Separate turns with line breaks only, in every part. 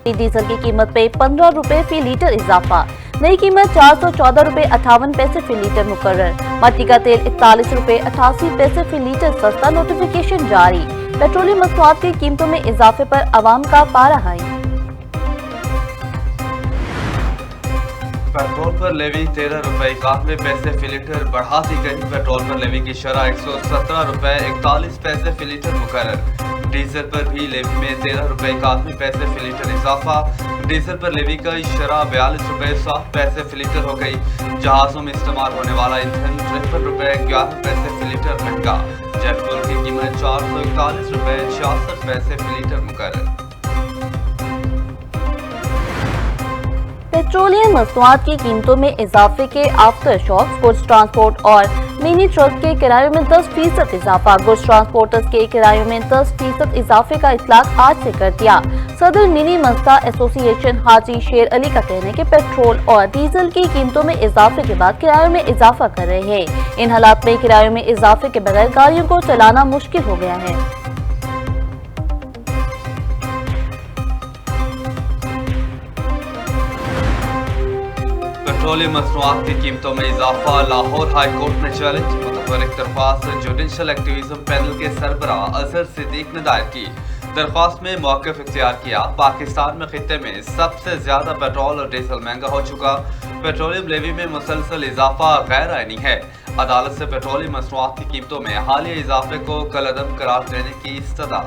Diesel की कीमत पे 15 रुपए फी लीटर इजाफा, नई कीमत 414 रुपए 58 पैसे फी लीटर मुकर्रर। मट्टी का तेल 41 रुपए 88 पैसे फी लीटर सस्ता, नोटिफिकेशन जारी। पेट्रोलियम मसनूआत की कीमतों में इजाफे पर अवाम का पारा हाई।
पेट्रोल पर लेवी 13 रुपए 91 पैसे फी लीटर बढ़ा दी गई। पेट्रोल पर लेवी की शरह 117 रुपए 41 पैसे फी लीटर मुकर्रर। डीजल पर भी लेवी में 13 रुपए 91 पैसे फी लीटर इजाफा। डीजल पर लेवी का शरह 42 रुपए 60 पैसे फी लीटर हो गई। जहाजों में इस्तेमाल होने वाला ईंधन 53 रुपए 11 पैसे फी लीटर महंगा। जेट फ्यूल की कीमत 441 रुपए 66 पैसे फी लीटर मुकर्रर।
पेट्रोलियम मसनूआत की कीमतों में इजाफे के आफ्टर शॉक्स, गुड्स ट्रांसपोर्ट और मिनी ट्रक के किरायों में 10% इजाफा। गुड्स ट्रांसपोर्टर्स के किरायों में 10% इजाफे का इतलाक आज से कर दिया। सदर मिनी मस्ता एसोसिएशन हाजी शेर अली का कहना है कि पेट्रोल और डीजल की कीमतों में इजाफे के बाद किरायों में इजाफा कर रहे हैं। इन हालात में किरायों में इजाफे के बगैर गाड़ियों को चलाना मुश्किल हो गया है।
पेट्रोलियम मसनूआत की कीमतों में इजाफा, लाहौर हाई कोर्ट में चैलेंज। मुतफर्रिक दरख्वास्त जुडिशल एक्टिविज्म पैनल के सरबराह अजहर सिद्दीक ने दायर की। दरख्वास्त में मौक़िफ़ इख्तियार किया, पाकिस्तान में खित्ते में सबसे ज्यादा पेट्रोल और डीजल महंगा हो चुका। पेट्रोलियम लेवी में मुसलसल इजाफा गैर आइनी है। अदालत से पेट्रोलियम मसनूआत की कीमतों में हालिया इजाफे को कलअदम करार देने की इस्तदा।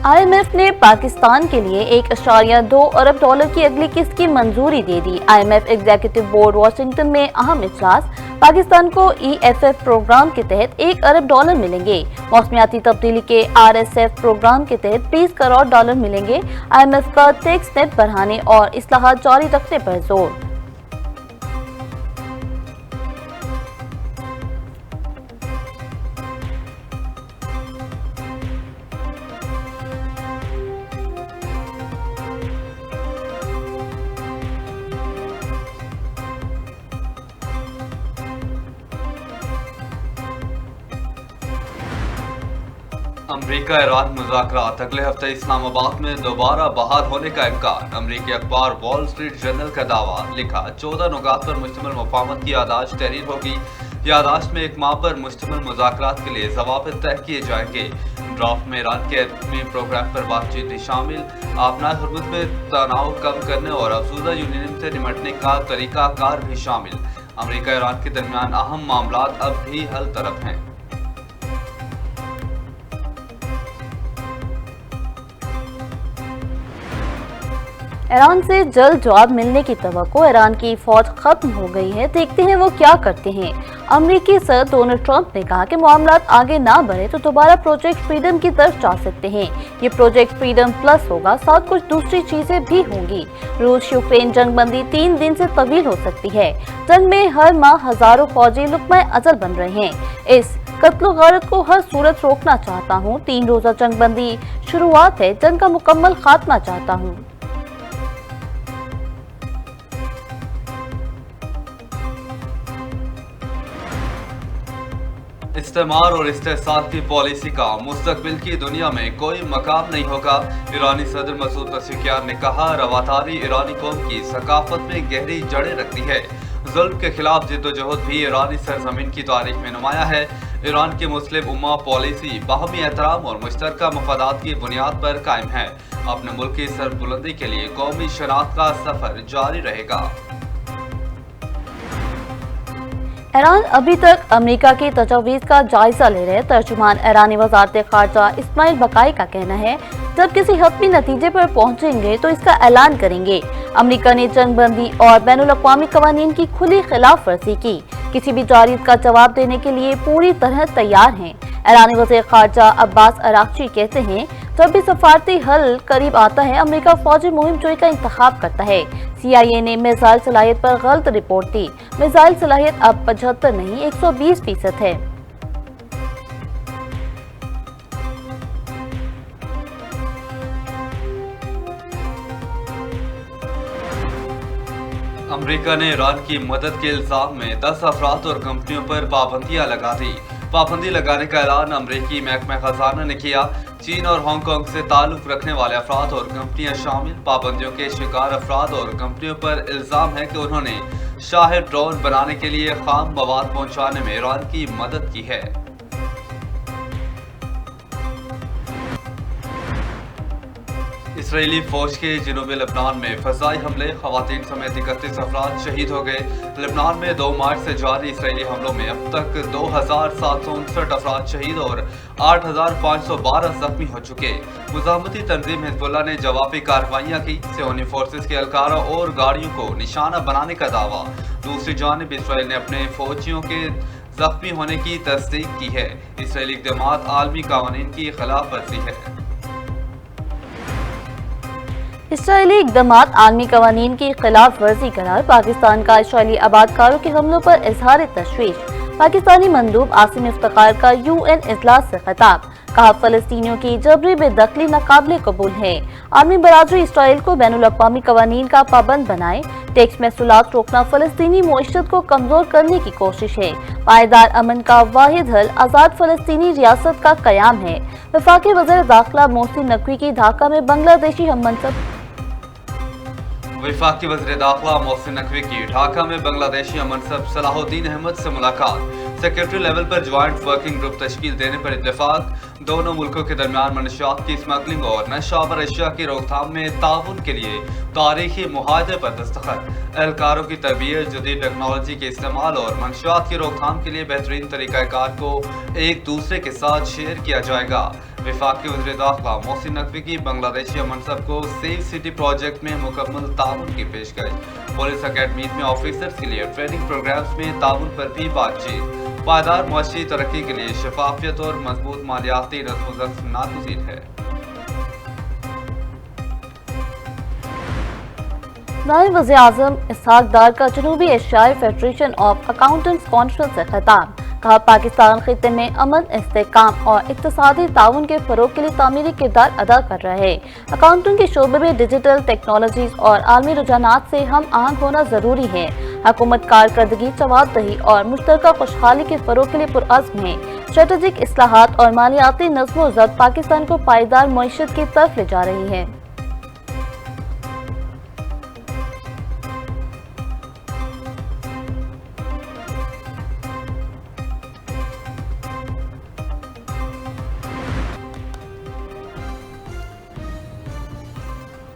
IMF ने पाकिस्तान के लिए 1.2 अरब डॉलर की अगली किस्त की मंजूरी दे दी। IMF एग्जीक्यूटिव बोर्ड वाशिंगटन में अहम इजलास। पाकिस्तान को EFF प्रोग्राम के तहत 1 अरब डॉलर मिलेंगे। मौसमियाती तब्दीली के RSF प्रोग्राम के तहत 20 करोड़ डॉलर मिलेंगे। IMF का टैक्स नेट बढ़ाने और इस्लाहात जारी रखने पर जोर।
अमरीका ईरान मुज़ाकरात, अगले हफ्ते इस्लामाबाद में दोबारा बहाल होने का इम्कान। अमरीकी अखबार वॉल स्ट्रीट जर्नल का दावा। लिखा, 14 नुकात पर मुश्तमिल मुफाहमत की यादाश्त तहरीर होगी। यादाश्त में 1 माह पर मुश्तमिल मुज़ाकरात के लिए ज़वाबित तय किए जाएंगे। ड्राफ्ट में ईरान के एटमी प्रोग्राम पर बातचीत भी शामिल। आपना हुर्मुज़ में तनाव कम करने और अफजूदा यूरेनियम से निपटने का तरीक़ाकार भी शामिल। अमरीका ईरान के दरमियान अहम मामलात अब भी हल तरफ हैं।
ईरान से जल्द जवाब मिलने की तवक्को। ईरान की फौज खत्म हो गई है, देखते हैं वो क्या करते हैं। अमरीकी सदर डोनाल्ड ट्रंप ने कहा कि मामलात आगे ना बढ़े तो दोबारा प्रोजेक्ट फ्रीडम की तरफ जा सकते हैं। ये प्रोजेक्ट फ्रीडम प्लस होगा, साथ कुछ दूसरी चीजें भी होंगी। रूस यूक्रेन जंग बंदी 3 दिन से तवील हो सकती है। जंग में हर माह हजारों फौजी लुक़्मा अजल बन रहे हैं। इस कत्ल गारत को हर सूरत रोकना चाहता हूँ। 3 रोजा जंग बंदी शुरुआत है, जंग का मुकम्मल खात्मा चाहता हूँ।
इस्तेमार और इस्तेहसाल की पॉलिसी का मुस्तकबिल की दुनिया में कोई मकाम नहीं होगा। ईरानी सदर मसूद पज़ेश्कियान ने कहा, रवादारी ईरानी कौम की सकाफत में गहरी जड़ें रखती है। जुल्म के खिलाफ जिद्दोजहद भी ईरानी सरजमीन की तारीख में नुमाया है। ईरान की मुस्लिम उम्मा पॉलिसी बाहमी एहतराम और मुश्तरका मफादात की बुनियाद पर कायम है। अपने मुल्क की सरबुलंदी के लिए कौमी शनाख्त का सफर जारी रहेगा।
ईरान अभी तक अमेरिका की तजवीज़ का जायजा ले रहे। तर्जुमान ईरानी वज़ारत ख़ारजा इस्माइल बकाई का कहना है, जब किसी हतमी नतीजे पर पहुंचेंगे तो इसका ऐलान करेंगे। अमेरिका ने जंग बंदी और बैनुल अक़वामी क़वानीन की खुली खिलाफ वर्जी की। किसी भी जारिद का जवाब देने के लिए पूरी तरह तैयार हैं। ईरानी वज़ीर ख़ारजा अब्बास अराग़ची कहते हैं, जब भी सफारती हल करीब आता है, अमेरिका फौजी मुहिम जोई का इंतखाब करता है। CIA ने मिसाइल सलाहियत पर गलत रिपोर्ट दी। मिसाइल सलाहियत अब 75 नहीं 120% है।
अमेरिका ने ईरान की मदद के इल्जाम में 10 अफराद और कंपनियों पर पाबंदियां लगा दी। पाबंदी लगाने का ऐलान अमरीकी महकमा खजाना ने किया। चीन और हांगकांग से ताल्लुक रखने वाले अफराद और कंपनियां शामिल। पाबंदियों के शिकार अफराद और कंपनियों पर इल्जाम है कि उन्होंने शाहिद ड्रोन बनाने के लिए खाम मवाद पहुंचाने में ईरान की मदद की है। इसराइली फौज के जनूबी लेबनान में फजाई हमले, खवातीन समेत 31 अफराद शहीद हो गए। लेबनान में 2 मार्च से जारी इसराइली हमलों में अब तक 2759 अफराद शहीद और 8512 जख्मी हो चुके। मुजाहमती तंजीम हिजबुल्लाह ने जवाबी कार्रवाइयाँ की। सियोनी फोर्सेस के एहलकारों और गाड़ियों को निशाना बनाने का दावा। दूसरी जानिब इसराइल ने अपने फौजियों के जख्मी होने की तस्दीक की है। इसराइली इक़दामात आलमी कानून की खिलाफ वर्जी है।
इसराइली इक़दामात आलमी कवानीन की खिलाफ वर्जी करार। पाकिस्तान का इसराइली आबादकारों के हमलों पर इजहार तशवीश। पाकिस्तानी मंदूब आसिम इफ्तिखार का UN इजलास से खिताब। कहा, फलस्तीनियों की जबरी बेदखली नाकाबिले कबूल है। आलमी बरादरी इसराइल को बैनुल अक़वामी कवानीन का पाबंद बनाए। टैक्स महसूलात रोकना फलस्तीनी मईशत को कमजोर करने की कोशिश है। पायदार अमन का वाहिद हल आज़ाद फलस्तीनी रियासत का क़याम है। वफाकी वज़ीर दाखिला मोहसिन नकवी की ढाका में बांग्लादेशी हममनसब
वफाकी वज़ीर दाखिला मोहसिन नकवी की ढाका में बांग्लादेशी हममनसब सलाहुद्दीन अहमद से मुलाकात। सेक्रेटरी लेवल पर ज्वाइंट वर्किंग ग्रुप तश्कील देने पर इत्तेफाक। दोनों मुल्कों के दरमियान मनशियात की स्मगलिंग और नशावर अशिया की रोकथाम में ताउन के लिए तारीखी मुआहदे पर दस्तखत। एहलकारों की तरबियत, जदीद टेक्नोलॉजी के इस्तेमाल और मनशियात की रोकथाम के लिए बेहतरीन तरीक़ाकार को एक दूसरे के साथ शेयर किया जाएगा। वफाकी वज़ीर दाखिला मोहसिन नकवी की बांग्लादेशी हममनसब को सेफ सिटी प्रोजेक्ट में मुकम्मल ताउन की पेशकश। पुलिस अकेडमी में ऑफिसर्स के लिए ट्रेनिंग प्रोग्राम्स में ताउन पर भी बातचीत। पायदार मुआशी तरक्की के लिए शफाफियत और मजबूत मालियाती नज़्म-ओ-ज़ब्त नागुज़ीर है।
नायब वज़ीर-ए-आज़म इसहाक डार का जनूबी एशियाई फेडरेशन ऑफ अकाउंटेंट्स कॉन्फ्रेंस से खिताब। कहा, पाकिस्तान खित्ते में अमन, इस्तेहकाम और इक़्तिसादी ताउन के फ़रोग़ के लिए तामीरी किरदार अदा कर रहा है। अकाउंटिंग के शोबे में डिजिटल टेक्नोलॉजीज़ और आलमी रुझानात से हम आहंग होना ज़रूरी है। हुकूमत कारकर्दगी, जवाबदेही और मुश्तरका खुशहाली के फ़रोग़ के लिए पुरअज़्म है। स्ट्रेटेजिक इस्लाहात और मालियाती नज़्म-ओ-ज़ब्त पाकिस्तान को पायदार मईशत की तरफ ले जा रही है।